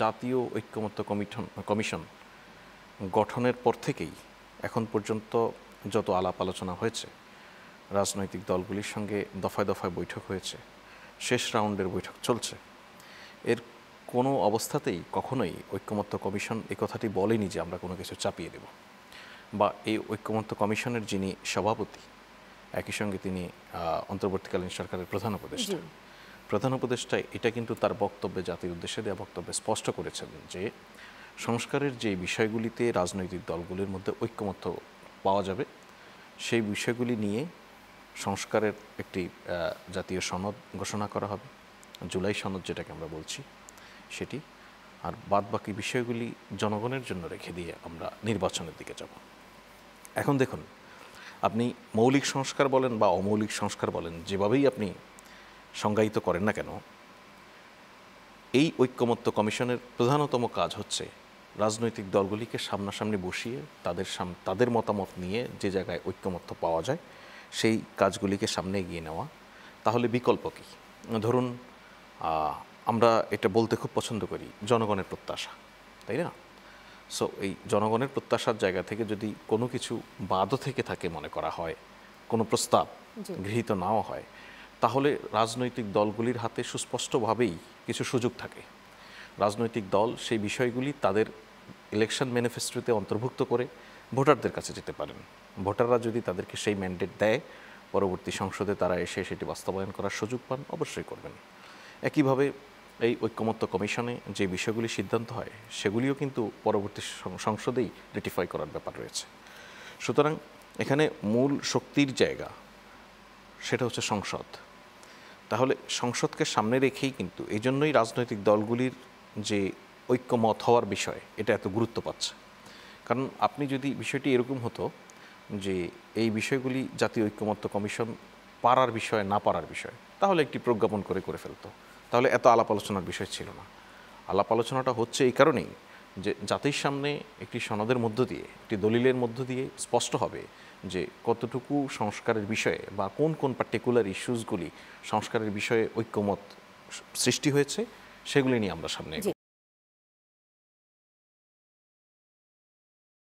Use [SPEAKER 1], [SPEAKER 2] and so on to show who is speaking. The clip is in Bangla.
[SPEAKER 1] জাতীয় ঐক্যমত্য কমিশন গঠনের পর থেকেই এখন পর্যন্ত যত আলাপ আলোচনা হয়েছে, রাজনৈতিক দলগুলির সঙ্গে দফায় দফায় বৈঠক হয়েছে, শেষ রাউন্ডের বৈঠক চলছে, এর কোনো অবস্থাতেই কখনোই ঐক্যমত্য কমিশন এই কথাটি বলেনি যে আমরা কোনো কিছু চাপিয়ে দেব, বা এই ঐক্যমত্য কমিশনের যিনি সভাপতি, একই সঙ্গে তিনি অন্তর্বর্তীকালীন সরকারের প্রধান উপদেষ্টা এটা কিন্তু তার বক্তব্যে, জাতির উদ্দেশ্যে দেওয়া বক্তব্যে স্পষ্ট করেছেন যে সংস্কারের যে বিষয়গুলিতে রাজনৈতিক দলগুলির মধ্যে ঐক্যমত্য পাওয়া যাবে সেই বিষয়গুলি নিয়ে সংস্কারের একটি জাতীয় সনদ ঘোষণা করা হবে, জুলাই সনদ যেটাকে আমরা বলছি সেটি, আর বাদ বাকি বিষয়গুলি জনগণের জন্য রেখে দিয়ে আমরা নির্বাচনের দিকে যাব। এখন দেখুন, আপনি মৌলিক সংস্কার বলেন বা অমৌলিক সংস্কার বলেন, যেভাবেই আপনি সংজ্ঞায়িত করেন না কেন, এই ঐক্যমত্য কমিশনের প্রধানতম কাজ হচ্ছে রাজনৈতিক দলগুলিকে সামনাসামনি বসিয়ে তাদের মতামত নিয়ে যে জায়গায় ঐক্যমত্য পাওয়া যায় সেই কাজগুলিকে সামনে এগিয়ে নেওয়া। তাহলে বিকল্প কী? ধরুন, আমরা এটা বলতে খুব পছন্দ করি জনগণের প্রত্যাশা, তাই না? সো এই জনগণের প্রত্যাশার জায়গা থেকে যদি কোনো কিছু বাদও থেকে থাকে মনে করা হয়, কোনো প্রস্তাব গৃহীত নাও হয়, তাহলে রাজনৈতিক দলগুলির হাতে সুস্পষ্টভাবেই কিছু সুযোগ থাকে। রাজনৈতিক দল সেই বিষয়গুলি তাদের ইলেকশন ম্যানিফেস্টোতে অন্তর্ভুক্ত করে ভোটারদের কাছে যেতে পারেন। ভোটাররা যদি তাদেরকে সেই ম্যান্ডেট দেয়, পরবর্তী সংসদে তারা এসে সেটি বাস্তবায়ন করার সুযোগ পান, অবশ্যই করবেন। একইভাবে এই ঐক্যমত্য কমিশনে যে বিষয়গুলি সিদ্ধান্ত হয় সেগুলিও কিন্তু পরবর্তী সংসদেই রেটিফাই করার ব্যাপার রয়েছে। সুতরাং এখানে মূল শক্তির জায়গা সেটা হচ্ছে সংসদ। তাহলে সংসদকে সামনে রেখেই কিন্তু এই জন্যই রাজনৈতিক দলগুলির যে ঐক্যমত হওয়ার বিষয় এটা এত গুরুত্ব পাচ্ছে। কারণ আপনি যদি বিষয়টি এরকম হতো যে এই বিষয়গুলি জাতীয় ঐক্যমত্য কমিশন পারার বিষয় না পারার বিষয়, তাহলে একটি প্রজ্ঞাপন করে ফেলতো, তাহলে এত আলাপ আলোচনার বিষয় ছিল না। আলাপ আলোচনাটা হচ্ছে এই কারণেই যে জাতির সামনে একটি সনদের মধ্য দিয়ে, একটি দলিলের মধ্য দিয়ে স্পষ্ট হবে যে কতটুকু সংস্কারের বিষয়ে বা কোন কোন পার্টিকুলার ইস্যুসগুলি সংস্কারের বিষয়ে ঐক্যমত সৃষ্টি হয়েছে, সেগুলি নিয়ে আমরা সামনে